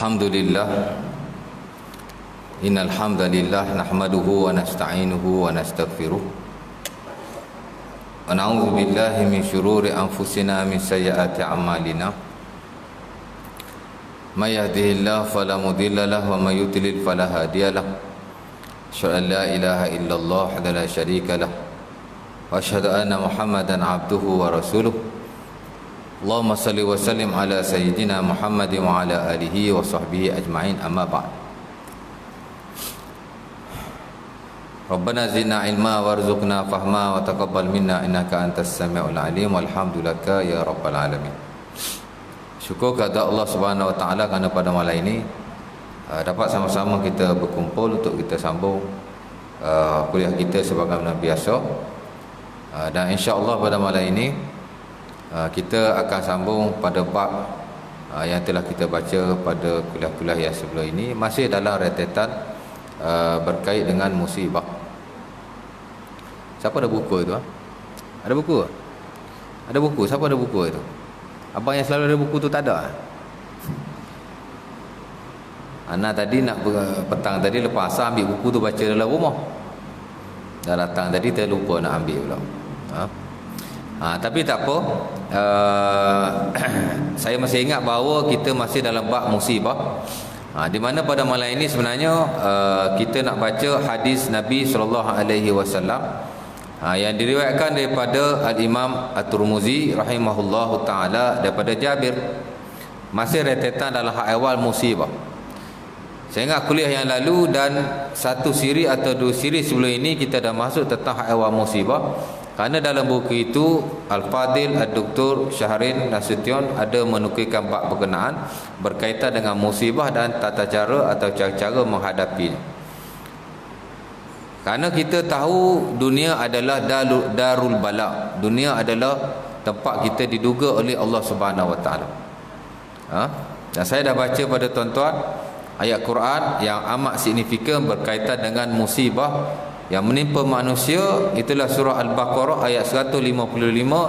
Alhamdulillah, innal hamdalillah nahmaduhu wa nasta'inuhu wa nastaghfiruh wa na'udzu billahi min syururi anfusina min sayyiati a'malina. May yahdihillahu fala mudilla lahu wa may yudlil fala hadiya lahu. Asyhadu an la ilaha illallah wa la syarika lahu wa asyhadu anna Muhammadan abduhu wa rasuluh. Allahumma salli wa sallim ala sayyidina Muhammadin wa ala alihi wa sahbihi ajma'in, amma ba'd. Rabbana zidna ilma warzuqna fahma wa taqabbal minna innaka antas samiul alim, walhamdulillah ya rabbal alamin. Syukur kepada Allah Subhanahu wa taala kerana pada malam ini dapat sama-sama kita berkumpul untuk kita sambung kuliah kita sebagaimana biasa. Dan insya-Allah pada malam ini kita akan sambung pada bab yang telah kita baca pada kuliah-kuliah yang sebelum ini, masih dalam rentetan berkait dengan musibah. Siapa ada buku itu? Ada buku? Ada buku? Siapa ada buku itu? Abang yang selalu ada buku tu tak ada? Ana tadi nak petang tadi lepas asar ambil buku tu baca dalam rumah. Dah datang tadi terlupa nak ambil pula. Tapi tak apa, saya masih ingat bahawa kita masih dalam bab musibah, di mana pada malam ini sebenarnya kita nak baca hadis Nabi SAW yang diriwayatkan daripada Al-Imam At-Tirmizi rahimahullahu ta'ala daripada Jabir, masih rentetan dalam hak awal musibah. Saya ingat kuliah yang lalu dan satu siri atau dua siri sebelum ini kita dah masuk tentang hak awal musibah. Kerana dalam buku itu Al-Fadil Ad-Doktor Syahrin Nasution ada menukilkan bab berkenaan berkaitan dengan musibah dan tata cara atau cara-cara menghadapinya. Kerana kita tahu dunia adalah darul bala. Dunia adalah tempat kita diduga oleh Allah Subhanahu Wa Taala. Dan saya dah baca pada tuan-tuan ayat Quran yang amat signifikan berkaitan dengan musibah yang menimpa manusia. Itulah surah Al-Baqarah ayat 155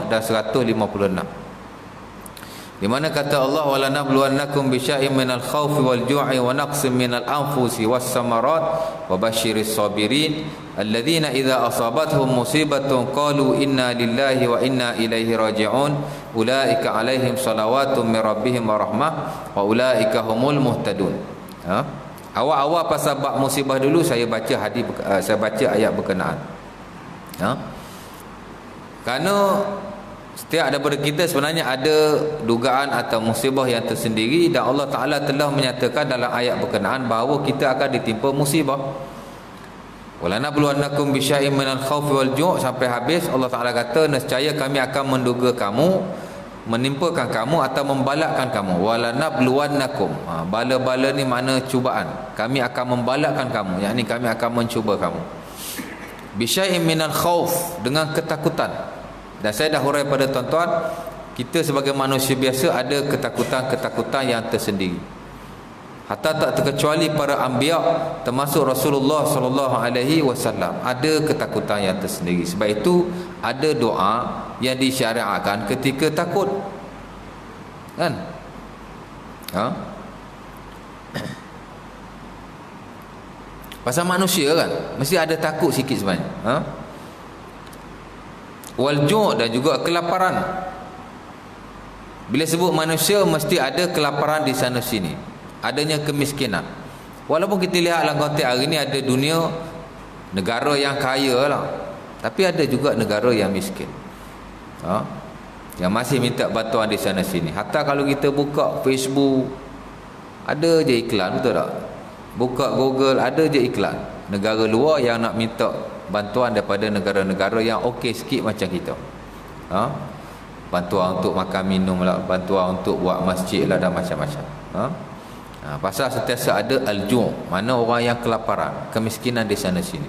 dan 156, di mana kata Allah, wala nabluwannakum bisya'in minal khawfi wal ju'i wa naqsin minal anfusi was samarat wa basyiris sabirin alladhina idza asabathum musibatun qalu inna lillahi wa inna ilaihi raji'un ulaika alaihim salawatun min rabbihim wa rahmah wa ulaika humul muhtadun. Awal-awal pasal bab musibah dulu saya baca hadis, saya baca ayat berkenaan. Kerana setiap daripada kita sebenarnya ada dugaan atau musibah yang tersendiri, dan Allah Ta'ala telah menyatakan dalam ayat berkenaan bahawa kita akan ditimpa musibah. Wala nabluwannakum bisya'in minal khawfi wal ju' sampai habis. Allah Ta'ala kata nescaya kami akan menduga kamu, menimpakan kamu atau membalakkan kamu. Wala nabluwannakum, bala-bala ni makna cubaan. Kami akan membalakkan kamu, yakni kami akan mencuba kamu. Bisya'in minal khawf, dengan ketakutan. Dan saya dah hurai pada tuan-tuan, kita sebagai manusia biasa ada ketakutan-ketakutan yang tersendiri. Hatta tak terkecuali para anbiya termasuk Rasulullah SAW ada ketakutan yang tersendiri. Sebab itu ada doa yang disyariatkan ketika takut, kan? Pasal manusia kan mesti ada takut sikit sebenarnya. Wal ju' dan juga kelaparan. Bila sebut manusia mesti ada kelaparan di sana sini, adanya kemiskinan. Walaupun kita lihat dalam konteks hari ini ada dunia negara yang kaya lah, tapi ada juga negara yang miskin, yang masih minta bantuan di sana sini. Hatta kalau kita buka Facebook ada je iklan, betul tak? Buka Google ada je iklan negara luar yang nak minta bantuan daripada negara-negara yang okey sikit macam kita. Bantuan untuk makan minum lah, bantuan untuk buat masjid lah, dan macam-macam. Pasal sentiasa ada al-ju', mana orang yang kelaparan, kemiskinan di sana sini.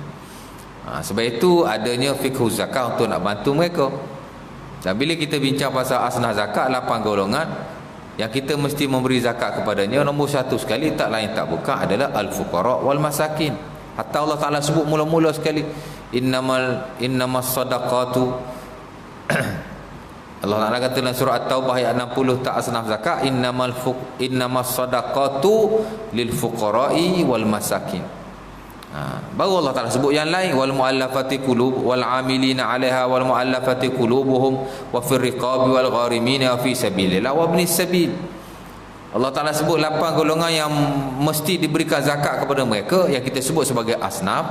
Sebab itu adanya fiqh zakat untuk nak bantu mereka. Dan bila kita bincang pasal asnah zakat, 8 golongan yang kita mesti memberi zakat kepadanya, nombor satu sekali tak lain tak bukan adalah al-fuqara wal masakin. Hatta Allah Ta'ala sebut mula-mula sekali, innamas sadaqatu Allah Ta'ala kata dalam surah At-Taubah ayat 60 tak asnaf zakat, innamas sadaqatu lil fuqara'i wal masakin. Baru Allah Ta'ala sebut yang lain, wal mu'allafati qulub wal 'amilina 'alaiha wal mu'allafati qulubuhum wa fir riqabi wal gharimina fi sabilillah wa ibnis sabil. Allah Ta'ala sebut 8 golongan yang mesti diberikan zakat kepada mereka, yang kita sebut sebagai asnaf.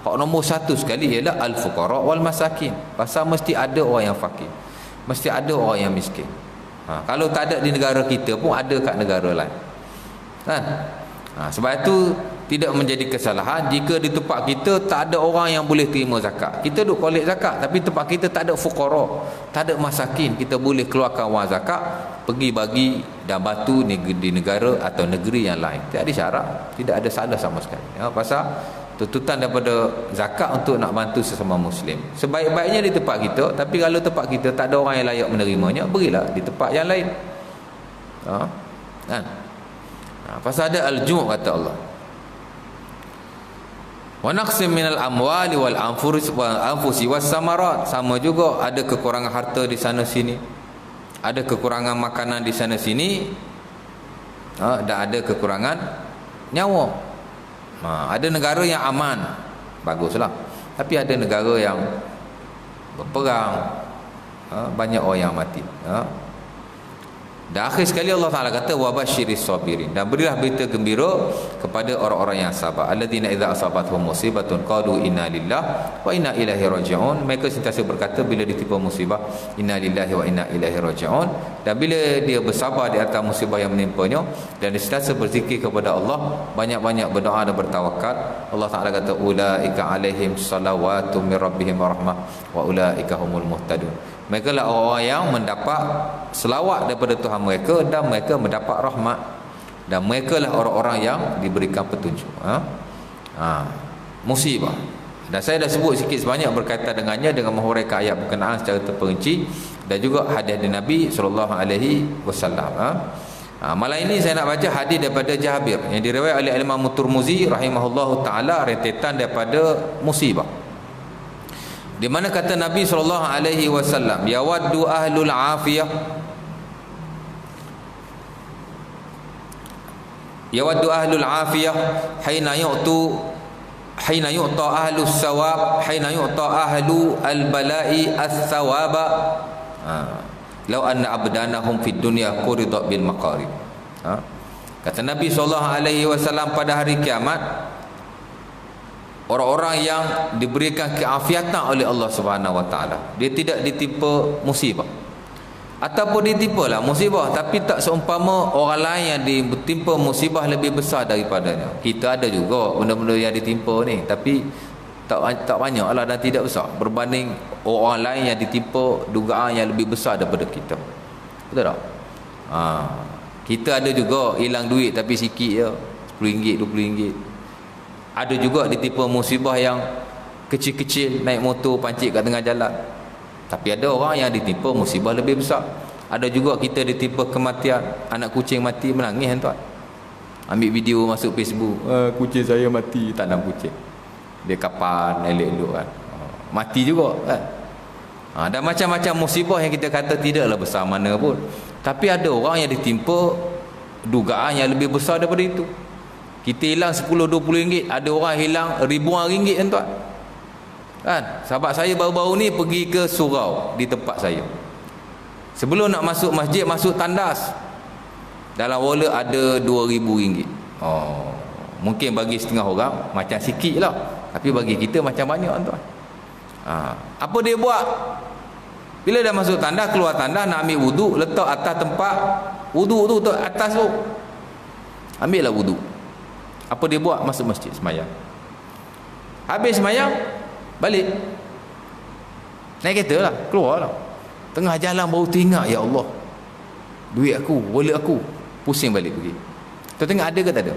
Hak nombor 1 sekali ialah al-fuqara wal masakin. Pasal mesti ada orang yang fakir, mesti ada orang yang miskin. Kalau tak ada di negara kita pun ada kat negara lain, kan? Sebab itu tidak menjadi kesalahan jika di tempat kita tak ada orang yang boleh terima zakat. Kita duk collect zakat, tapi tempat kita tak ada fuqara, tak ada masakin. Kita boleh keluarkan wang zakat, pergi bagi dan bantu di negara atau negeri yang lain. Tak ada syarat, tidak ada salah sama sekali. Pasal tuntutan daripada zakat untuk nak bantu sesama Muslim. Sebaik-baiknya di tempat kita, tapi kalau tempat kita tak ada orang yang layak menerimanya, berilah di tempat yang lain. Kan? Pasal ada al-ju' kata Allah. Wa naqsim minal amwali wal anfusi was samarat. Sama juga ada kekurangan harta di sana sini, ada kekurangan makanan di sana sini, dan ada kekurangan nyawa. Ada negara yang aman, baguslah, tapi ada negara yang berperang, banyak orang yang mati. Dan akhir sekali Allah Ta'ala kata wa basyiris sabirin, dan berilah berita gembira kepada orang-orang yang sabar. Alladzina idza asabatuhum musibatun qalu inna lillahi wa inna ilaihi raji'un. Mereka sentiasa berkata bila ditimpa musibah, inna lillahi wa inna ilaihi raji'un. Dan bila dia bersabar di atas musibah yang menimpanya, dan dia sentiasa berzikir kepada Allah, banyak-banyak berdoa dan bertawakal, Allah Ta'ala kata ulaika alaihim salawatu min rabbihim rahmah wa ulaika humul muhtadun. Mereka lah orang yang mendapat selawat daripada Tuhan mereka, dan mereka mendapat rahmat, dan mereka lah orang-orang yang diberikan petunjuk. Musibah, dan saya dah sebut sikit sebanyak berkaitan dengannya, dengan menghuraikan ayat berkenaan secara terperinci, dan juga hadis dari Nabi SAW. Malam ini saya nak baca hadis daripada Jabir yang diriwayatkan oleh Imam Tirmizi rahimahullahu taala, rentetan daripada musibah, di mana kata Nabi SAW, yawaddu ahlul afiyah, yawaddu ahlul afiyah hina yu'ta ahlus sawab hina yu'ta ahlu al-bala'i as-sawaba law anna abdanahum fid dunya quridat bil maqarib. Kata Nabi SAW, pada hari kiamat, orang-orang yang diberikan keafiatan oleh Allah Subhanahu Wa Taala, dia tidak ditimpa musibah, ataupun ditimpalah musibah, tapi tak seumpama orang lain yang ditimpa musibah lebih besar daripadanya. Kita ada juga benda-benda yang ditimpa ni, tapi tak banyak lah dan tidak besar berbanding orang lain yang ditimpa dugaan yang lebih besar daripada kita. Betul tak? Kita ada juga hilang duit tapi sikit je, RM10, RM20. Ada juga ditimpa musibah yang kecil-kecil, naik motor pancit kat tengah jalan. Tapi ada orang yang ditimpa musibah lebih besar. Ada juga kita ditimpa kematian, anak kucing mati, menangis tuan. Ambil video masuk Facebook, kucing saya mati, tanam kucing. Dia kapan elok-elok kan. Mati juga kan. Dan macam-macam musibah yang kita kata tidaklah besar mana pun, tapi ada orang yang ditimpa dugaan yang lebih besar daripada itu. Kita hilang 10-20 ringgit, ada orang hilang ribuan ringgit tuan. Kan? Sahabat saya baru-baru ni pergi ke surau di tempat saya. Sebelum nak masuk masjid, masuk tandas, dalam wallet ada RM2,000. Mungkin bagi setengah orang macam sikit lah, tapi bagi kita macam banyak tuan. Apa dia buat? Bila dah masuk tandas, keluar tandas nak ambil wuduk, letak atas tempat wuduk tu, atas tu, ambil lah wuduk. Apa dia buat? Masuk masjid semayang. Habis semayang, balik, naik kereta lah, keluar lah. Tengah jalan baru teringat, ya Allah, duit aku, wallet aku. Pusing balik pergi. Kita tengok ada ke tak ada?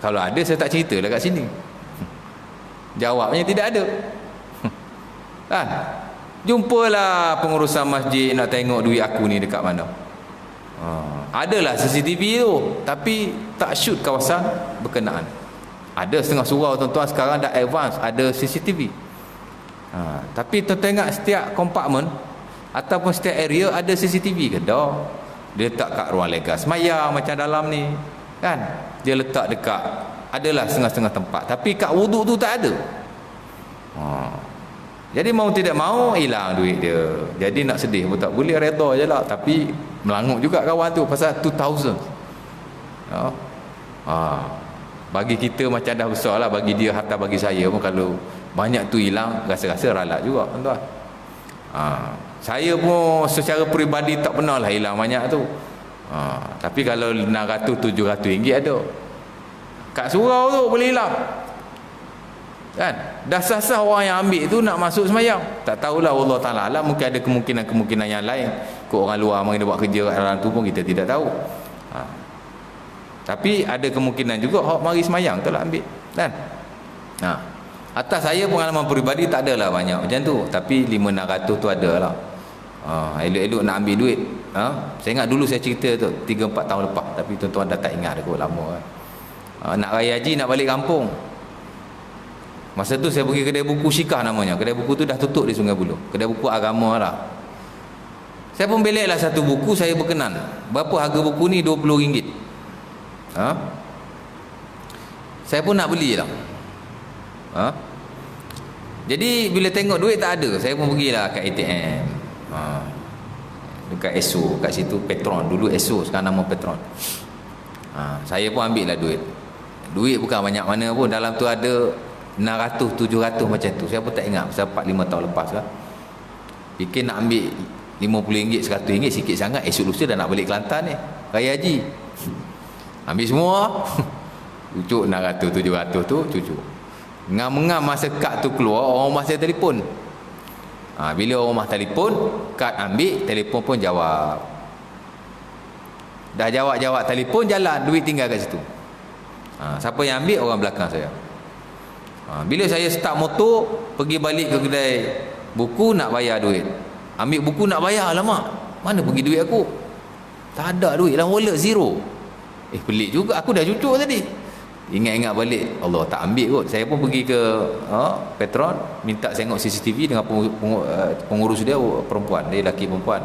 Kalau ada, saya tak cerita lah kat sini. Jawabnya tidak ada. Kan? Jumpalah pengurusan masjid nak tengok duit aku ni dekat mana. Adalah CCTV tu, tapi tak shoot kawasan berkenaan. Ada setengah surau tuan-tuan sekarang dah advance, ada CCTV. Tapi tuan tengok setiap kompartmen Ataupun setiap area ada CCTV ke? Dah. Dia letak kat ruang lega semayang macam dalam ni kan, dia letak dekat, adalah setengah-setengah tempat, tapi kat wuduk tu tak ada. Jadi mau tidak mau hilang duit dia. Jadi nak sedih pun tak boleh, reda je lah. Tapi melangut juga kawan tu pasal 2000. Bagi kita macam dah besar lah, bagi dia hatta bagi saya pun kalau banyak tu hilang, rasa-rasa ralat juga tuan. Saya pun secara peribadi tak pernah lah hilang banyak tu. Tapi kalau 600-700 ringgit ada kat surau tu boleh hilang kan. Dah sah-sah orang yang ambil tu nak masuk semayang, tak tahulah Allah Ta'ala lah, mungkin ada kemungkinan yang lain kau orang luar mari dia buat kerja kat dalam tu pun kita tidak tahu. Tapi ada kemungkinan juga hak mari semayang tu lah ambil kan. Atas saya pengalaman peribadi tak adalah banyak macam tu, tapi 500-600 tu ada lah. Elok-elok nak ambil duit. Saya ingat dulu saya cerita tu 3-4 tahun lepas, tapi tuan-tuan dah tak ingat dah lama kan. Nak raya haji, nak balik kampung. Masa tu saya pergi kedai buku Syikah namanya. Kedai buku tu dah tutup di Sungai Buloh. Kedai buku agama lah. Saya pun belik lah satu buku, saya berkenan. Berapa harga buku ni? RM20. Saya pun nak beli lah. Jadi bila tengok duit tak ada, saya pun pergilah kat ATM. Dekat ESO, kat situ Petron. Dulu ESO, sekarang nama Petron. Saya pun ambil lah duit. Duit bukan banyak mana pun, dalam tu ada 600-700 macam tu. Saya pun tak ingat, pasal 4-5 tahun lepas lah. Fikir nak ambil RM50, RM100 sikit sangat. Esok lusa dah nak balik Kelantan ni, raya haji. Ambil semua. Cucuk 600-700 tu, cucuk. Ngam-ngam masa kad tu keluar, orang rumah saya telefon. Bila orang rumah telefon, kad ambil, telefon pun jawab. Dah jawab telefon, jalan, duit tinggal kat situ. Siapa yang ambil? Orang belakang saya. Bila saya start motor pergi balik ke kedai buku nak bayar duit, ambil buku nak bayar, alamak, mana pergi duit aku? Tak ada duit, dalam wallet zero. Pelik juga, aku dah cucuk tadi. Ingat-ingat balik, Allah tak ambil kot. Saya pun pergi ke Petron, minta tengok CCTV dengan pengurus dia perempuan, dia lelaki perempuan.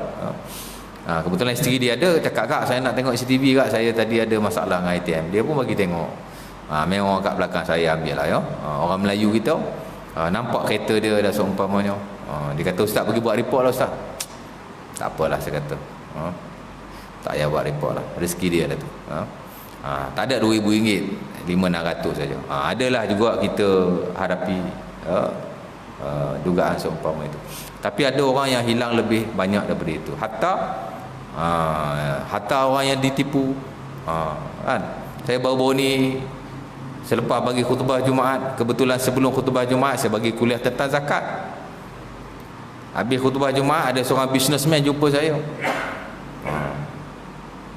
Kebetulan isteri dia ada, cakap, kak saya nak tengok CCTV kak, saya tadi ada masalah dengan ATM. Dia pun bagi tengok. Memang kat belakang saya ambil lah ya. Orang Melayu kita, nampak kereta dia dah seumpamanya. Dia kata, ustaz pergi buat report lah ustaz. Tak apalah saya kata. Tak payah buat report lah, rezeki dia lah tu. Tak ada RM2,000, 500-600 saja. Adalah juga kita hadapi dugaan seumpama itu. Tapi ada orang yang hilang lebih banyak daripada itu. Hatta orang yang ditipu. Kan? Saya baru-baru ni selepas bagi khutbah Jumaat, kebetulan sebelum khutbah Jumaat saya bagi kuliah tentang zakat. Habis khutbah Jumaat, ada seorang businessman jumpa saya.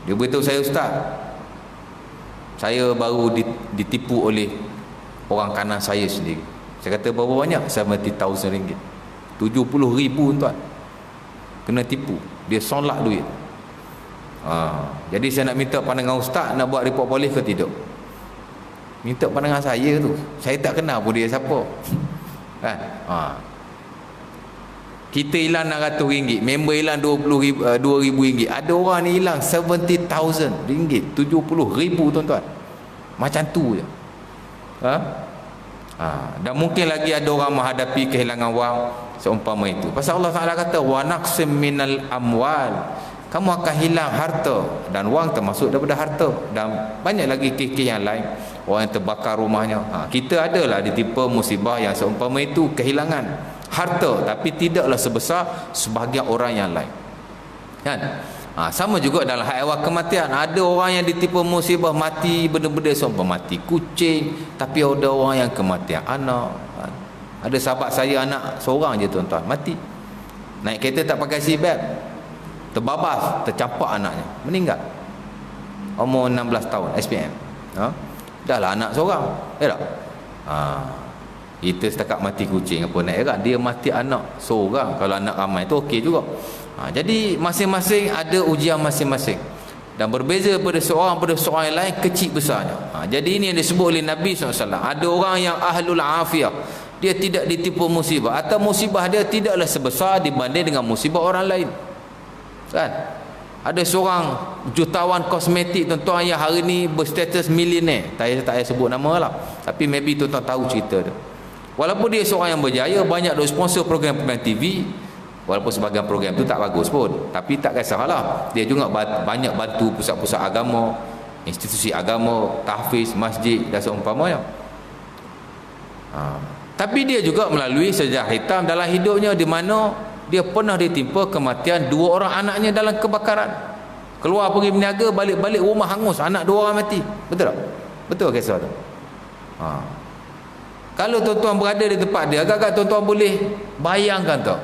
Dia beritahu saya, ustaz, saya baru ditipu oleh orang kanan saya sendiri. Saya kata, berapa banyak? RM70,000. 70,000 tuan. Kena tipu. Dia solak duit. Jadi saya nak minta pandangan ustaz, nak buat report polis ke tidak? Minta pandangan saya tu. Saya tak kenal pun dia siapa. Kan? Kita hilang RM600, member hilang RM2,000. Ada orang ni hilang RM70,000, RM70,000 tuan-tuan. Macam tu je. Dan mungkin lagi ada orang menghadapi kehilangan wang seumpama itu. Pasal Allah Ta'ala kata, wa naqsim minal amwal, kamu akan hilang harta, dan wang termasuk daripada harta, dan banyak lagi kes-kes yang lain. Orang yang terbakar rumahnya. Kita adalah ditipu musibah yang seumpama itu, kehilangan harta, tapi tidaklah sebesar sebahagian orang yang lain kan. Sama juga dalam hal ehwal kematian. Ada orang yang ditipu musibah mati benda-benda seumpama mati kucing, tapi ada orang yang kematian anak. Ada sahabat saya, anak seorang je tuan-tuan, mati. Naik kereta tak pakai seatbelt, terbabas, tercampak anaknya, meninggal. Umur 16 tahun, SPM. Dah lah anak seorang. Tak? Kita setakat mati kucing apa nak heran, dia mati anak seorang. Kalau anak ramai tu okey juga. Jadi masing-masing ada ujian masing-masing, dan berbeza pada seorang yang lain, kecil besarnya. Jadi ini yang disebut oleh Nabi SAW. Ada orang yang ahlul afiyah, dia tidak ditipu musibah, atau musibah dia tidaklah sebesar dibanding dengan musibah orang lain. Kan? Ada seorang jutawan kosmetik tuan-tuan yang hari ni berstatus milioner. Tak payah sebut nama lah, tapi maybe tuan-tuan tahu cerita dia. Walaupun dia seorang yang berjaya, banyak duk sponsor program-program TV, walaupun sebahagian program tu tak bagus pun, tapi tak kisahlah. Dia juga banyak bantu pusat-pusat agama, institusi agama, tahfiz, masjid dan seumpamanya. Tapi dia juga melalui sejarah hitam dalam hidupnya, di mana dia pernah ditimpa kematian 2 orang anaknya dalam kebakaran. Keluar pergi berniaga, balik-balik rumah hangus, anak 2 orang mati. Betul tak? Betul kisah tu? Kalau tuan-tuan berada di tempat dia, agak-agak tuan-tuan boleh bayangkan tak?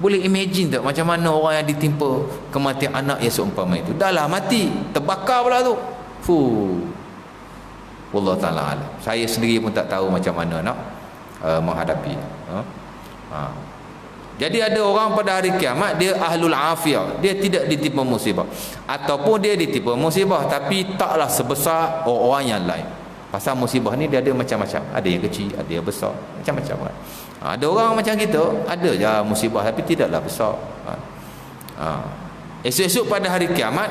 Boleh imagine tak macam mana orang yang ditimpa kematian anak yang seumpama itu? Dah lah mati, terbakar pula tu. Wallah ta'ala alam. Saya sendiri pun tak tahu macam mana nak menghadapi. Jadi ada orang pada hari kiamat, dia ahlul afiyah, dia tidak ditipu musibah, ataupun dia ditipu musibah tapi taklah sebesar orang yang lain. Pasal musibah ni dia ada macam-macam, ada yang kecil, ada yang besar, macam-macam kan. Ada orang macam kita, ada je musibah tapi tidaklah besar. Esok-esok pada hari kiamat,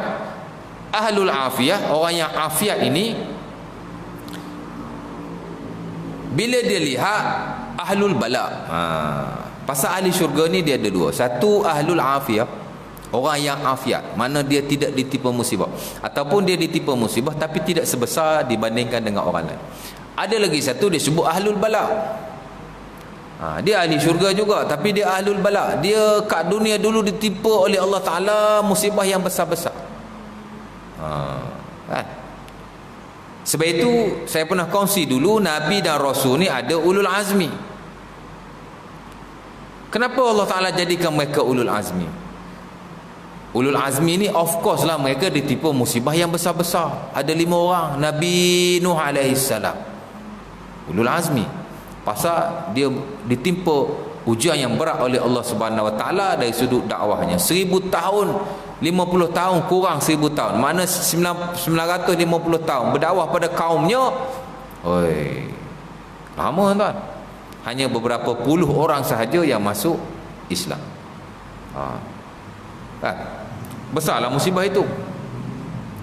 ahlul afiyah, orang yang afiat ini, bila dia lihat ahlul bala, pasal ahli syurga ni dia ada 2. Satu ahlul afiyah, orang yang afiat, mana dia tidak ditipu musibah, ataupun dia ditipu musibah tapi tidak sebesar dibandingkan dengan orang lain. Ada lagi satu disebut ahlul bala. Dia ahli syurga juga tapi dia ahlul bala. Dia kat dunia dulu ditipu oleh Allah Ta'ala musibah yang besar-besar. Kan? Sebab itu saya pernah kongsi dulu, Nabi dan Rasul ni ada ulul azmi. Kenapa Allah Ta'ala jadikan mereka ulul azmi? Ulul azmi ni of course lah mereka ditipu musibah yang besar-besar. Ada 5 orang. Nabi Nuh AS, ulul azmi. Pasal dia ditimpa ujian yang berat oleh Allah Subhanahu Wa Ta'ala dari sudut dakwahnya. 1000 tahun, 50 tahun kurang 1000 tahun. Mana 950 tahun berdakwah pada kaumnya. Oi, lama tuan. Hanya beberapa puluh orang sahaja yang masuk Islam. Kan? Besarlah musibah itu.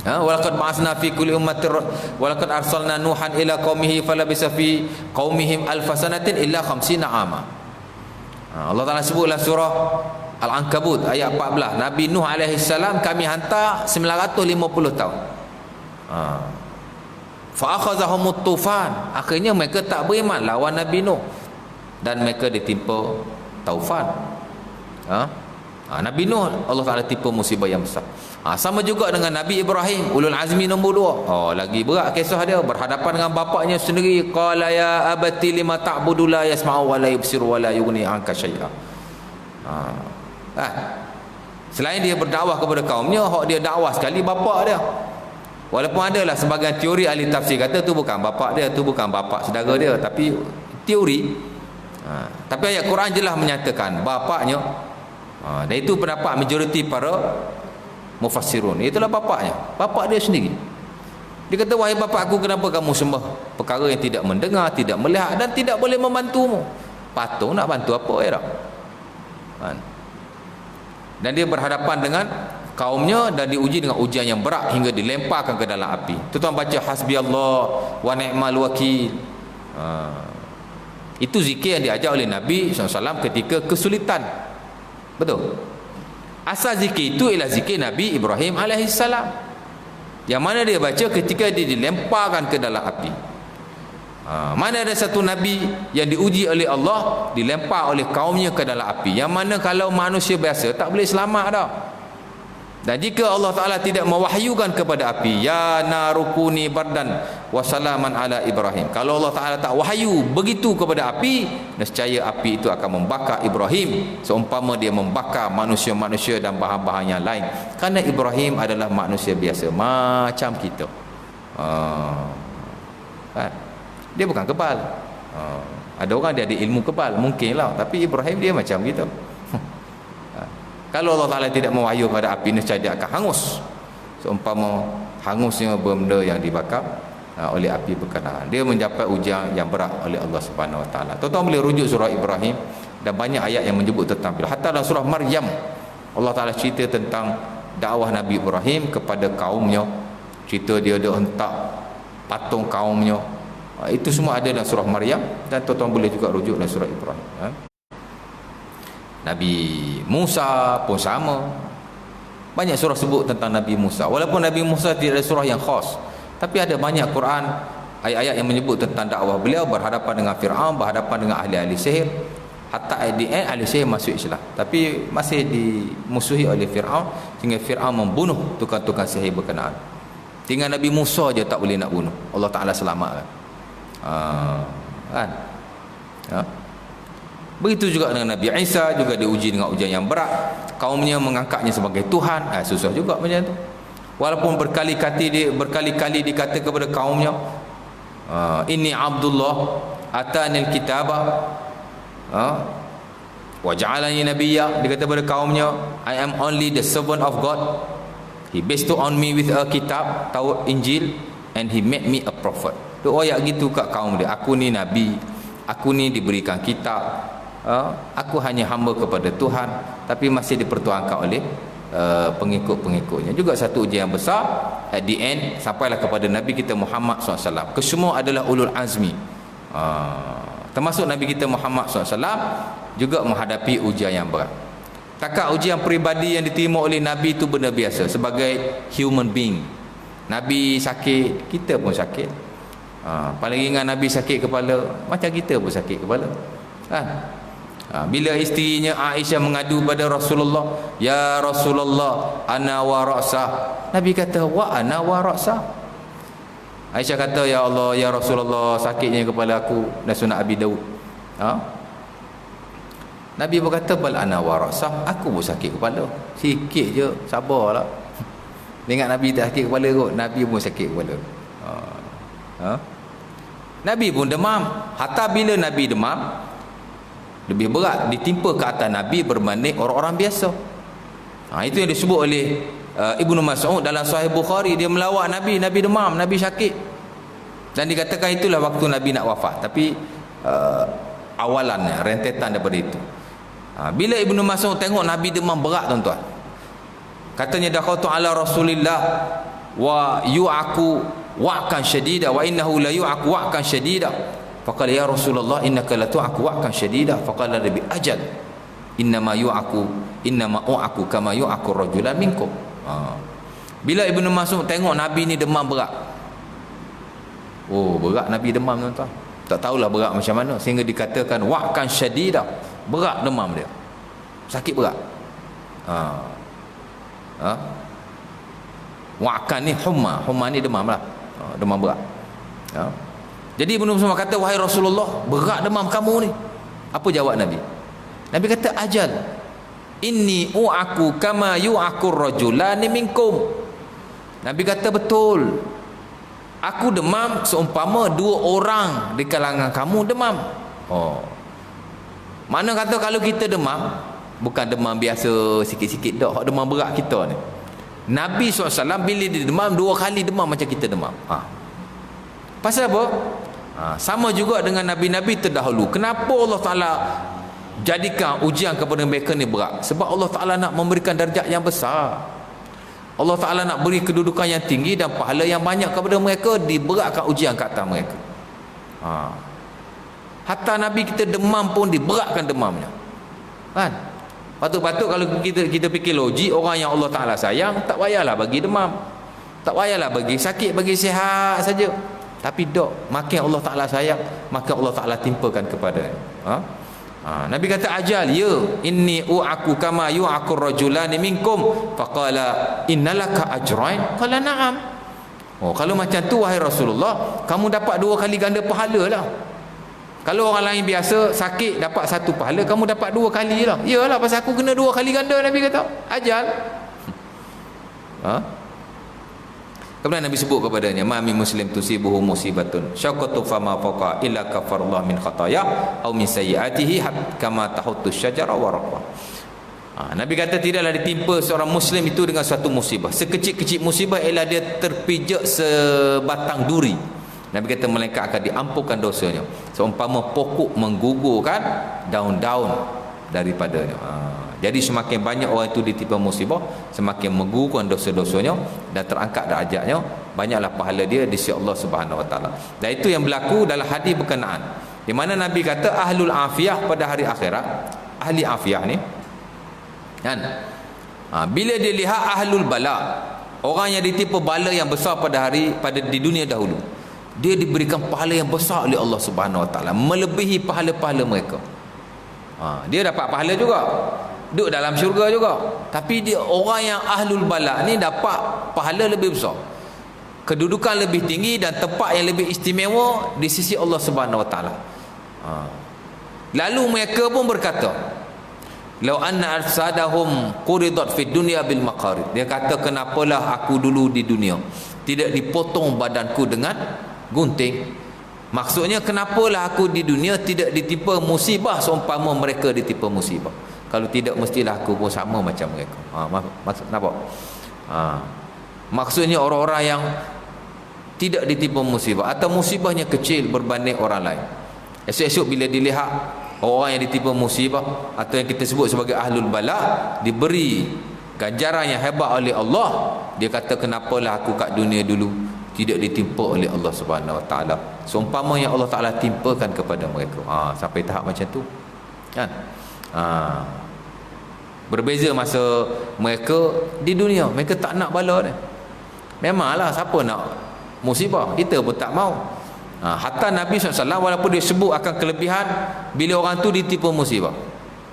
Walaqad ba'atsna fi kulli ummatin walaqad arsalna nuhan ila qaumihi falabisa fi qaumihim alfasanatin illa 50 ama. Allah Taala sebutlah surah Al-Ankabut ayat 14, Nabi Nuh alaihi salam kami hantar 950 tahun. Fa akhazahumut tufan, akhirnya mereka tak beriman lawan Nabi Nuh dan mereka ditimpa taufan. Nabi Nuh Allah Ta'ala tipu musibah yang besar. Sama juga dengan Nabi Ibrahim, ulul azmi nombor 2. Lagi berat kisah dia, berhadapan dengan bapaknya sendiri. Qala ya abati lima ta'budu la yasma'u wa la yubsiru wa la yughni anka syai'a. Selain dia berdakwah kepada kaumnya, hak dia dakwah sekali bapak dia. Walaupun adalah sebahagian teori ahli tafsir kata tu bukan bapak dia, tu bukan bapak saudara dia, tapi teori. Tapi ayat Quran jelas menyatakan bapaknya. Dan itu pendapat majoriti para mufassirun, itulah bapaknya, bapak dia sendiri. Dia kata, wahai bapak aku, kenapa kamu sembah perkara yang tidak mendengar, tidak melihat dan tidak boleh membantumu? Patung nak bantu apa ya tak? Dan dia berhadapan dengan kaumnya dan diuji dengan ujian yang berat hingga dilemparkan ke dalam api. Tuan-tuan baca hasbi Allah wa ni'mal wakil. Itu zikir yang diajar oleh Nabi SAW ketika kesulitan. Betul. Asal zikir itu ialah zikir Nabi Ibrahim alaihissalam, yang mana dia baca ketika dia dilemparkan ke dalam api. Mana ada satu Nabi yang diuji oleh Allah, dilempar oleh kaumnya ke dalam api, yang mana kalau manusia biasa tak boleh selamat dah. Dan jika Allah Ta'ala tidak mewahyukan kepada api, ya narukuni bardan wasalaman ala Ibrahim, kalau Allah Ta'ala tak wahyu begitu kepada api, nescaya api itu akan membakar Ibrahim seumpama dia membakar manusia-manusia dan bahan-bahan yang lain. Kerana Ibrahim adalah manusia biasa macam kita. Dia bukan kebal. Ada orang dia ada ilmu kebal, mungkinlah, tapi Ibrahim dia macam kita. Kalau Allah Ta'ala tidak mewahyu kepada api, nescaya dia akan hangus seumpama hangusnya benda yang dibakar oleh api berkenaan. Dia mencapai ujian yang berat oleh Allah Subhanahu Wa Taala. Tuan-tuan boleh rujuk surah Ibrahim dan banyak ayat yang menyebut tentang beliau. Hatta dalam surah Maryam Allah Taala cerita tentang dakwah Nabi Ibrahim kepada kaumnya. Cerita dia ada hentak patung kaumnya. Itu semua ada dalam surah Maryam, dan tuan-tuan boleh juga rujuk dalam surah Ibrahim. Nabi Musa pun sama. Banyak surah sebut tentang Nabi Musa. Walaupun Nabi Musa tidak ada surah yang khas, tapi ada banyak Quran ayat-ayat yang menyebut tentang dakwah beliau berhadapan dengan Fir'aun, berhadapan dengan ahli-ahli sihir. Hatta at the end ahli sihir masuk Islam, tapi masih dimusuhi oleh Fir'aun sehingga Fir'aun membunuh tukang-tukang sihir berkenaan. Tinggal Nabi Musa je tak boleh nak bunuh. Allah Ta'ala selamatkan. Kan? Begitu juga dengan Nabi Isa, juga diuji dengan ujian yang berat. Kaumnya mengangkatnya sebagai Tuhan. Susah juga macam tu. Walaupun berkali-kali dikata kepada kaumnya, inni Abdullah atanil kitaba wa ja'alani nabiyya. Dia kata kepada kaumnya, I am only the servant of God. He bestowed on me with a kitab, Taurat, Injil, and he made me a prophet. Dia ayat gitu kat kaum dia. Aku ni nabi, aku ni diberikan kitab, aku hanya hamba kepada Tuhan, tapi masih dipertuhankan oleh pengikut-pengikutnya. Juga satu ujian yang besar. At the end sampailah kepada Nabi kita Muhammad SAW. Kesemua adalah ulul azmi, termasuk Nabi kita Muhammad SAW juga menghadapi ujian yang berat. Takkah ujian peribadi yang diterima oleh Nabi itu benda biasa sebagai human being. Nabi sakit, kita pun sakit. Paling ringan Nabi sakit kepala, macam kita pun sakit kepala, kan? Bila isterinya Aisyah mengadu pada Rasulullah, ya Rasulullah ana wa ra'sah, Nabi kata wa ana wa ra'sah. Aisyah kata, ya Allah, ya Rasulullah, sakitnya kepala aku. Dan sunat Abi Daud. Nabi berkata, bal ana wa ra'sah, aku pun sakit kepala. Sikit je, sabarlah. Ingat Nabi tak sakit kepala kot, Nabi pun sakit kepala. Nabi pun demam. Hatta bila Nabi demam, lebih berat ditimpa ke atas Nabi berbanding orang-orang biasa. Itu yang disebut oleh Ibnu Mas'ud dalam Sahih Bukhari. Dia melawat Nabi, Nabi demam, Nabi sakit, dan dikatakan itulah waktu Nabi nak wafat. Tapi awalannya, rentetan daripada itu. Bila Ibnu Mas'ud tengok Nabi demam berat, tuan-tuan, katanya dakhatu ala Rasulillah wa yu'aku wa'kan syadida wa innahu la yu'aku wa'kan syadida. Faqala ya Rasulullah innaka la tu'aku wa'kan syadida. Faqala Nabi ajal innama u'aku kama yu'aku rajulan minkum. Bila Ibnu Mas'ud tengok Nabi ni demam berat, berat Nabi demam, tuan-tuan, tak tahulah berat macam mana sehingga dikatakan wa'kan syadida, berat demam dia, sakit berat. Wa'kan ni humma ni demam lah, demam berat. Jadi Ibnu Mas'ud kata, wahai Rasulullah, berat demam kamu ni. Apa jawab Nabi? Nabi kata, ajal inni u'aku kama yu'aku rajulani minkum. Nabi kata, betul, aku demam seumpama dua orang di kalangan kamu demam. Mana kata kalau kita demam, bukan demam biasa sikit-sikit dah, demam berat kita ni. Nabi SAW bila dia demam, dua kali demam macam kita demam. Pasal apa? Sama juga dengan Nabi-Nabi terdahulu. Kenapa Allah Ta'ala jadikan ujian kepada mereka ni berat? Sebab Allah Ta'ala nak memberikan darjat yang besar. Allah Ta'ala nak beri kedudukan yang tinggi dan pahala yang banyak kepada mereka. Diberatkan ujian ke atas mereka. Hatta Nabi kita demam pun diberatkan demamnya, kan? Patut-patut kalau kita fikir logik, orang yang Allah Ta'ala sayang, tak payahlah bagi demam, tak payahlah bagi sakit, bagi sihat saja. Tapi dok, makin Allah Ta'ala sayang, maka Allah Ta'ala timpakan kepada Nabi kata, ajal ya inni u'aku kama yu'aku rajulani minkum. Faqala innalaka ajrain. Qala na'am. Kalau macam tu wahai Rasulullah, kamu dapat dua kali ganda pahala lah. Kalau orang lain biasa sakit dapat satu pahala, kamu dapat dua kali lah. Iyalah, pasal aku kena dua kali ganda. Nabi kata ajal. Kemudian Nabi sebut kepadanya, ma min muslim tusibuhu musibatun syaqatu fama faqa illa kafarallahu min khataya aw min sayyiatihi kama tahuttu syajara waraqah. Nabi kata tidaklah ditimpa seorang muslim itu dengan satu musibah, sekecil-kecil musibah ialah dia terpijak sebatang duri. Nabi kata malaikat akan diampunkan dosanya seumpama pokok menggugurkan daun-daun daripadanya. Jadi semakin banyak orang itu ditimpa musibah, semakin menggugurkan dosa-dosanya dan terangkat derajatnya, banyaklah pahala dia di sisi Allah Subhanahu Wa Taala. Dan itu yang berlaku dalam hadis berkenaan, di mana Nabi kata ahlul afiyah pada hari akhirat, ahli afiyah ni kan, bila dia lihat ahlul bala, orang yang ditimpa bala yang besar pada di dunia dahulu, dia diberikan pahala yang besar oleh Allah Subhanahu Wa Taala, melebihi pahala-pahala mereka. Dia dapat pahala juga, duduk dalam syurga juga, tapi dia orang yang ahlul bala ni dapat pahala lebih besar, kedudukan lebih tinggi dan tempat yang lebih istimewa di sisi Allah Subhanahu Wa Taala. Lalu mereka pun berkata, "Lau anna arsadahum quridat fid dunya bil maqarid." Dia kata, kenapalah aku dulu di dunia tidak dipotong badanku dengan gunting. Maksudnya, kenapalah aku di dunia tidak ditimpa musibah seumpama mereka ditimpa musibah. Kalau tidak, mestilah aku pun sama macam mereka. Maksud nampak? Maksudnya orang-orang yang tidak ditimpa musibah atau musibahnya kecil berbanding orang lain, esok-esok bila dilihat orang yang ditimpa musibah atau yang kita sebut sebagai ahlul bala diberi ganjaran yang hebat oleh Allah, dia kata, kenapalah aku kat dunia dulu tidak ditimpa oleh Allah Subhanahu Wa Taala seumpama yang Allah Taala timpakan kepada mereka. Sampai tahap macam tu kan. Berbeza masa mereka di dunia, mereka tak nak bala ni. Memanglah siapa nak musibah, kita pun tak mau. Hatta Nabi SAW walaupun dia sebut akan kelebihan bila orang tu ditimpa musibah,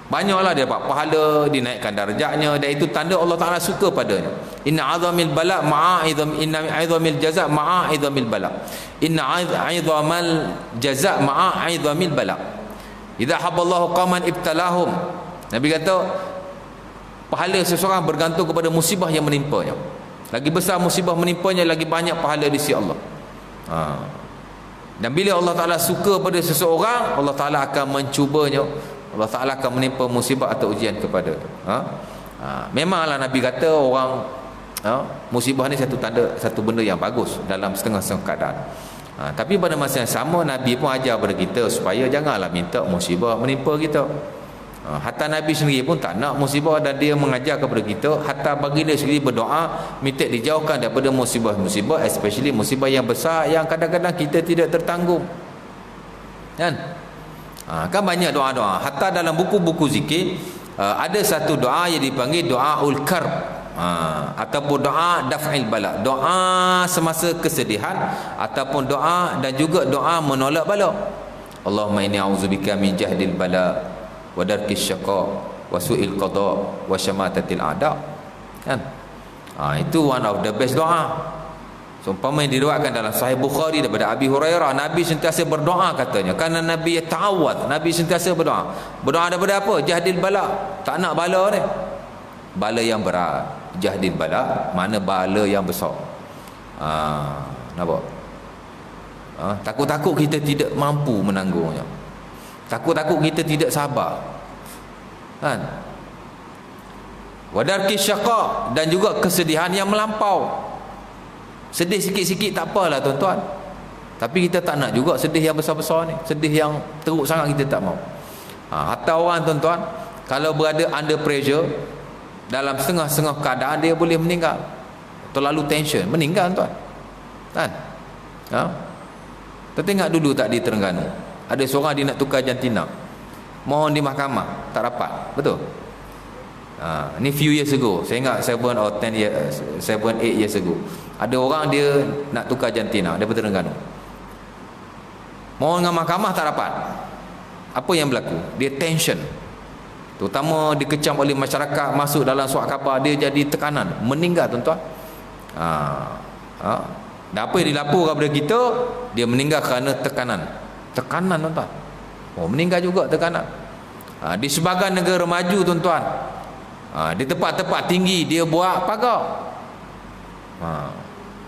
banyaklah dia dapat pahala, dinaikkan darjatnya, dan itu tanda Allah Ta'ala suka padanya. Inna azamil bala inna azamil jaza ma'a'idhamil bala. Inna azamal jaza ma'a'idhamil bala. Idza haballahu qaman ibtalahum. Nabi kata pahala seseorang bergantung kepada musibah yang menimpanya. Lagi besar musibah menimpanya, lagi banyak pahala di sisi Allah. Dan bila Allah Ta'ala suka pada seseorang, Allah Ta'ala akan mencubanya, Allah Ta'ala akan menimpa musibah atau ujian kepada memanglah Nabi kata orang musibah ni satu tanda, satu benda yang bagus dalam setengah-setengah keadaan. Tapi pada masa yang sama, Nabi pun ajar kepada kita supaya janganlah minta musibah menimpa kita. Hatta Nabi sendiri pun tak nak musibah, dan dia mengajar kepada kita, hatta baginda sendiri berdoa minta dijauhkan daripada musibah-musibah, especially musibah yang besar yang kadang-kadang kita tidak tertanggung kan. Kan banyak doa-doa, hatta dalam buku-buku zikir ada satu doa yang dipanggil doaul karb, ataupun doa daf'il bala, doa semasa kesedihan, ataupun doa dan juga doa menolak bala. Allahumma inni a'udzubika min jahdil bala wa darkis syaqa wa su'il qada wa syamatatil a'da kan. Itu one of the best doa. Seumpama yang diriwayatkan dalam Sahih Bukhari daripada Abi Hurairah, Nabi sentiasa berdoa katanya, kerana Nabi ta'awad, Nabi sentiasa berdoa. Berdoa daripada apa? Jahdil bala, tak nak bala ni, bala yang berat. Jahdil bala mana bala yang besar. Nampak? Takut-takut kita tidak mampu menanggungnya, takut-takut kita tidak sabar kan. Wadarki syaqa, dan juga kesedihan yang melampau. Sedih sikit-sikit tak apalah tuan-tuan, tapi kita tak nak juga sedih yang besar-besar ni, sedih yang teruk sangat kita tak mau. Hatta orang tuan-tuan kalau berada under pressure, dalam setengah-setengah keadaan dia boleh meninggal. Terlalu tension, meninggal tuan kan. Kita tengok dulu tak di Terengganu, ada seorang dia nak tukar jantina, mohon di mahkamah, tak dapat, betul. Ni few years ago, saya ingat 7 or 10 years, 7-8 years ago, ada orang dia nak tukar jantina daripada Terengganu, mohon dengan mahkamah, tak dapat. Apa yang berlaku? Dia tension, terutama dikecam oleh masyarakat, masuk dalam surat khabar, dia jadi tekanan, meninggal tuan-tuan. Dan apa yang dilaporkan kepada kita, dia meninggal kerana tekanan tuan-tuan. Meninggal juga tekanan. Di sebahagian negara maju tuan-tuan, di tempat-tempat tinggi dia buat pagar.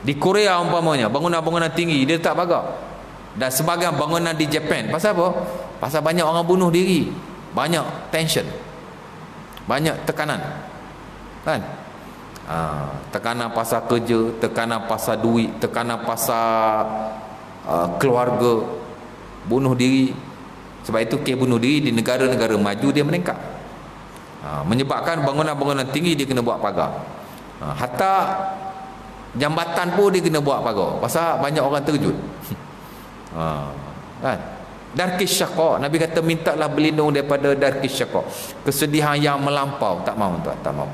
Di Korea umpamanya, bangunan-bangunan tinggi dia letak pagar. Dan sebahagian bangunan di Japan, pasal apa? Pasal banyak orang bunuh diri, banyak tension, banyak tekanan kan. Tekanan pasal kerja, tekanan pasal duit, tekanan pasal keluarga, bunuh diri. Sebab itu kes bunuh diri di negara-negara maju dia meningkat. Menyebabkan bangunan-bangunan tinggi dia kena buat pagar. Hatta jambatan pun dia kena buat pagar. Pasal banyak orang terkejut. Kan? Darkis syaqa, Nabi kata mintalah berlindung daripada darkis syaqa, kesedihan yang melampau. Tak mau tuan, tak mau.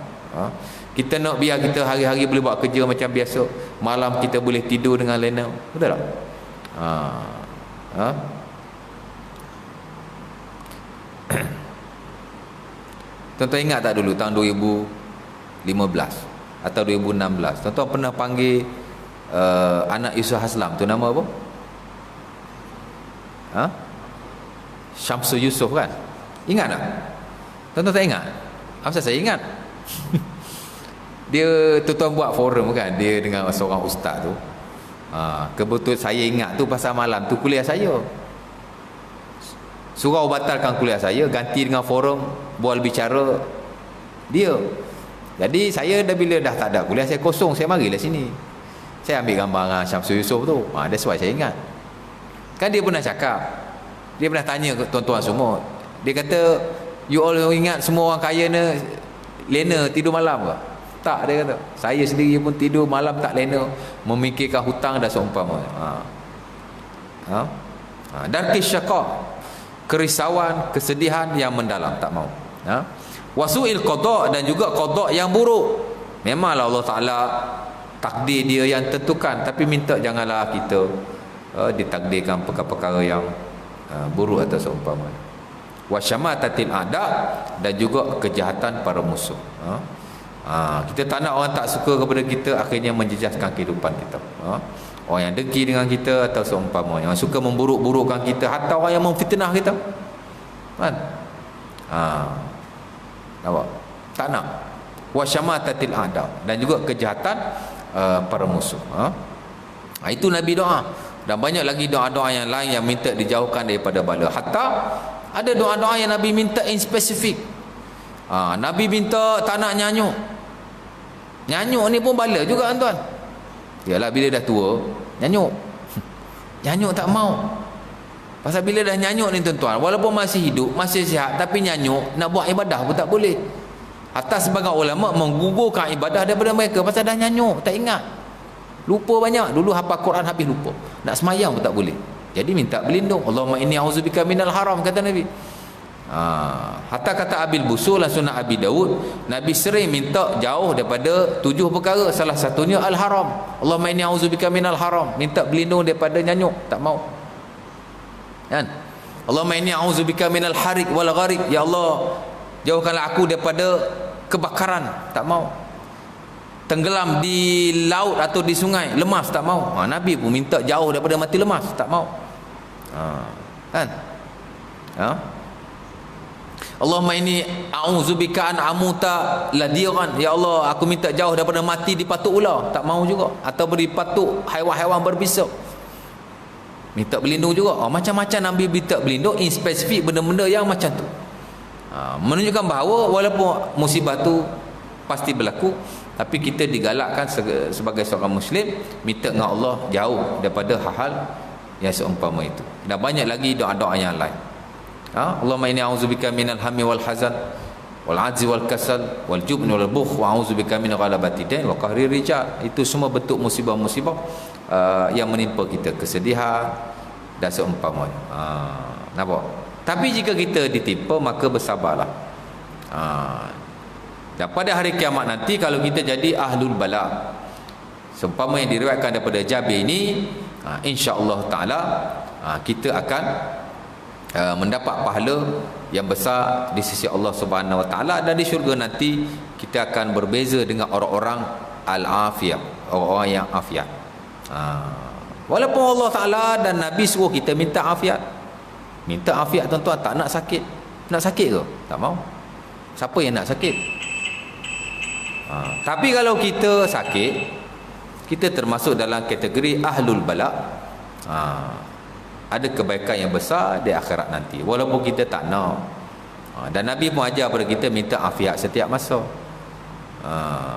Kita nak biar kita hari-hari boleh buat kerja macam biasa, malam kita boleh tidur dengan lena, betul tak? Tuan-tuan ingat tak dulu tahun 2015 atau 2016 tuan-tuan pernah panggil anak Yusuf Haslam tu nama apa? Syamsul Yusof kan? Ingat tak? Tuan-tuan tak ingat? Apa saya ingat? Dia tuan-tuan buat forum kan, dia dengan seorang ustaz tu. Kebetulan saya ingat tu pasal malam tu kuliah saya. Surau batalkan kuliah saya, ganti dengan forum bual bicara dia. Jadi saya dah, bila dah tak ada kuliah, saya kosong, saya marilah sini. Saya ambil gambar dengan Syamsul Yusof tu. That's why saya ingat. Kan dia pernah cakap, dia pernah tanya ke tuan-tuan semua. Dia kata, you all ingat semua orang kaya ni lena tidur malam ke? Tak, dia kata. Saya sendiri pun tidur malam tak lena, memikirkan hutang dah seumpama. Dan kisyaqa, kerisauan, kesedihan yang mendalam, tak mau. Wasu'il qada, dan juga qada yang buruk. Memanglah Allah Ta'ala takdir dia yang tentukan, tapi minta janganlah kita ditakdirkan perkara-perkara yang buruk atau seumpama. Wasyamatatil a'da, dan juga kejahatan para musuh. Kita tak nak orang tak suka kepada kita, akhirnya menjejaskan kehidupan kita. Orang yang dengki dengan kita atau seumpamanya, orang suka memburuk-burukkan kita, hatta orang yang memfitnah kita, kan? Nampak? Tak nak. Wasyamatatil a'da, dan juga kejahatan para musuh. Itu Nabi doa. Dan banyak lagi doa-doa yang lain yang minta dijauhkan daripada bala. Hatta ada doa-doa yang Nabi minta in spesifik. Nabi minta tak nak nyanyuk. Nyanyuk ni pun bala juga tuan. Yalah, bila dah tua nyanyuk. Nyanyuk tak mau. Pasal bila dah nyanyuk ni tuan-tuan, walaupun masih hidup, masih sihat, tapi nyanyuk, nak buat ibadah pun tak boleh. Hatta sebagai ulama menggugurkan ibadah daripada mereka pasal dah nyanyuk, tak ingat. Lupa banyak. Dulu hafal Quran habis lupa. Nak semayang pun tak boleh. Jadi minta berlindung. Allahumma inni a'udzubika minal haram, kata Nabi. Hatta kata Abil Busul dan Sunnah Abi Daud, Nabi sering minta jauh daripada 7 perkara. Salah satunya al-haram. Allahumma inni a'udzubika minal haram, minta berlindung daripada nyanyuk, tak mau. Kan? Allahumma inni a'udzubika minal harik wal gharik, ya Allah jauhkanlah aku daripada kebakaran, tak mau. Tenggelam di laut atau di sungai, lemas, tak mau. Nabi pun minta jauh daripada mati lemas, tak mau. Kan? Allahumma inni a'udzubika an amuta ladiran, ya Allah aku minta jauh daripada mati dipatuk ular, tak mau juga. Atau dipatuk haiwan-haiwan berbisa, minta berlindung juga. Macam-macam Nabi minta berlindung in spesifik benda-benda yang macam tu. Menunjukkan bahawa walaupun musibah tu pasti berlaku, tapi kita digalakkan sebagai seorang Muslim minta dengan Allah jauh daripada hal-hal yang seumpama itu. Dan banyak lagi doa-doa yang lain. Allahumma inni a'udzubika minal hammi wal hazan wal ajzi wal kasal wal jubni wal bukh wa a'udzubika min ghalabati dain wa qahri rijal. Itu semua bentuk musibah-musibah yang menimpa kita, kesedihan dan seumpamanya. Nampak? Tapi jika kita ditimpa, maka bersabarlah. Dan pada hari kiamat nanti, kalau kita jadi ahlul bala, seumpama yang diriwayatkan daripada Jabir ini, insya-Allah taala kita akan mendapat pahala yang besar di sisi Allah Subhanahu wa taala, dan di syurga nanti kita akan berbeza dengan orang-orang al-afiyah, orang-orang yang afiat. Walaupun Allah Taala dan Nabi suruh kita minta afiat. Minta afiat tuan-tuan, tak nak sakit. Nak sakit ke? Tak mau. Siapa yang nak sakit? Tapi kalau kita sakit, kita termasuk dalam kategori ahlul bala. Ada kebaikan yang besar di akhirat nanti, walaupun kita tak nak. Dan Nabi pun ajar pada kita minta afiat setiap masa.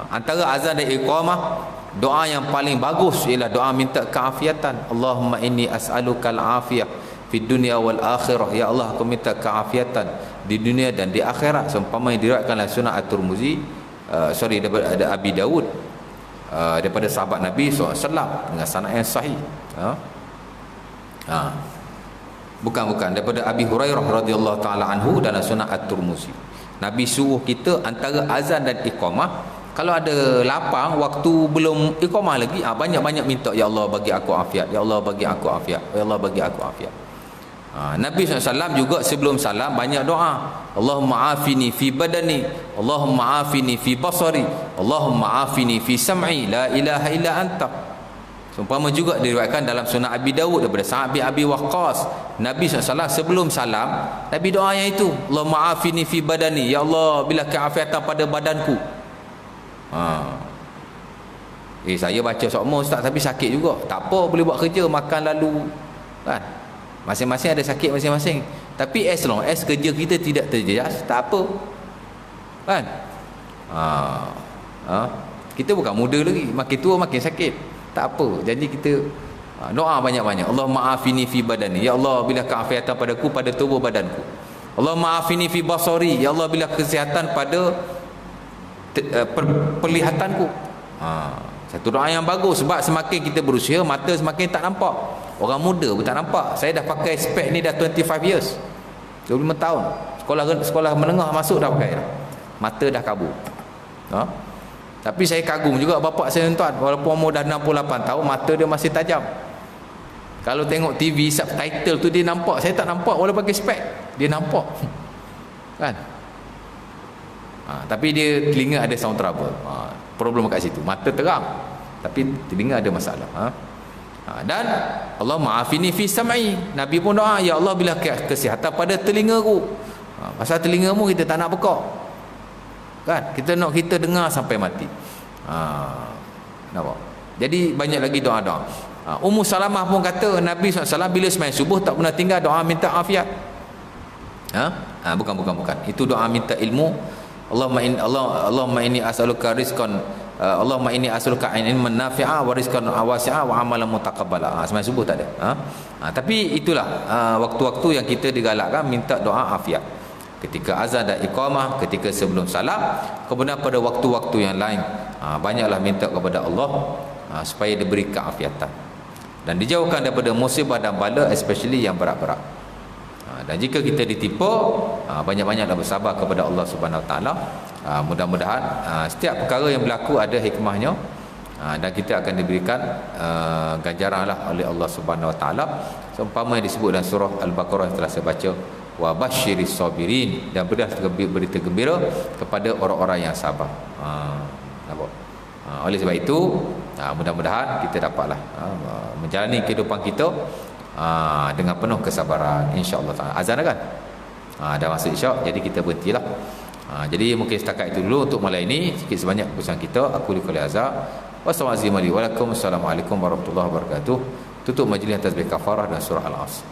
Antara azan dan iqamah Doa yang paling bagus ialah doa minta keafiatan. Allahumma inni as'alukal afiyah fid dunya wal akhirah. Ya Allah, aku minta keafiatan di dunia dan di akhirat. Seumpama yang diriwayatkan oleh Sunan At-Tirmizi, daripada Abi Dawud, daripada sahabat Nabi SAW dengan sanad yang sahih. Bukan daripada Abi Hurairah radhiyallahu taala anhu dalam Sunan At-Tirmizi. Nabi suruh kita antara azan dan iqamah, kalau ada lapang waktu belum iqamah lagi, banyak-banyak minta, ya Allah bagi aku afiat, ya Allah bagi aku afiat, ya Allah bagi aku afiat. Nabi SAW juga sebelum salam banyak doa. Allahumma afini fi badani, Allahumma afini fi basari, Allahumma afini fi sam'i, la ilaha illa anta. Seumpama juga diriwayatkan dalam Sunan Abi Dawud daripada sahabat Abi Waqqas, Nabi SAW sebelum salam Nabi doa yang itu, Allahumma afini fi badani, ya Allah bila keafiatan pada badanku. Saya baca sokmo Ustaz, tapi sakit juga. Tak apa, boleh buat kerja, makan lalu kan. Masing-masing ada sakit masing-masing. Tapi as long as kerja kita tidak terjejas, tak apa kan. Kita bukan muda lagi, makin tua makin sakit, tak apa. Jadi kita doa banyak-banyak. Allahumma afini fi badani, ya Allah bila keafiatan padaku pada tubuh badanku. Allahumma afini fi basari, ya Allah bila kesihatan pada perlihatanku. Satu doa yang bagus, sebab semakin kita berusia mata semakin tak nampak. Orang muda pun tak nampak. Saya dah pakai spek ni dah 25 years, 25 tahun. Sekolah menengah masuk dah pakai dah. Mata dah kabur. Tapi saya kagum juga bapak saya tuan, walaupun umur dah 68 tahun, mata dia masih tajam. Kalau tengok TV subtitle tu dia nampak, saya tak nampak walaupun pakai spek, dia nampak kan. Tapi dia telinga ada sound trouble. Problem kat situ. Mata terang tapi telinga ada masalah. Dan Allah ma'afini fi sam'i. Nabi pun doa, ya Allah bila kesihatan pada telingaku. Pasal telingamu kita tak nak bekak kan, kita nak kita dengar sampai mati. Nampak? Jadi banyak lagi doa-doa. Ummu Salamah pun kata Nabi SAW bila sembahyang subuh tak pernah tinggal doa minta afiat. Bukan. Itu doa minta ilmu. Allahumma inni as'aluka rizqan, Allahumma inni as'aluka ilman nafi'a wa rizqan wasi'a wa amalan mutaqabbala. Sembahyang subuh tak ada. Tapi itulah waktu-waktu yang kita digalakkan minta doa afiat. Ketika azan dan iqamah, ketika sebelum salam, kemudian pada waktu-waktu yang lain, banyaklah minta kepada Allah supaya diberi keafiatan dan dijauhkan daripada musibah dan bala, especially yang berat-berat. Dan jika kita ditipu, banyak-banyaklah bersabar kepada Allah Subhanahu Wa Taala. Mudah-mudahan setiap perkara yang berlaku ada hikmahnya, dan kita akan diberikan ganjaranlah oleh Allah Subhanahu Wa Taala, seumpama yang disebut dalam surah Al-Baqarah yang telah saya baca, wa basyiris sabirin, dan berita gembira kepada orang-orang yang sabar. Oleh sebab itu mudah-mudahan kita dapatlah menjalani kehidupan kita dengan penuh kesabaran, insya-Allah taala. Azan kan? Dah masuk isyak, jadi kita berhentilah. Jadi mungkin setakat itu dulu untuk malam ini, sikit sebanyak keputusan kita. Aku liqul azza. Wassalamualaikum warahmatullahi wabarakatuh. Tutup majlis tasbih kafarah dan surah Al-Asr.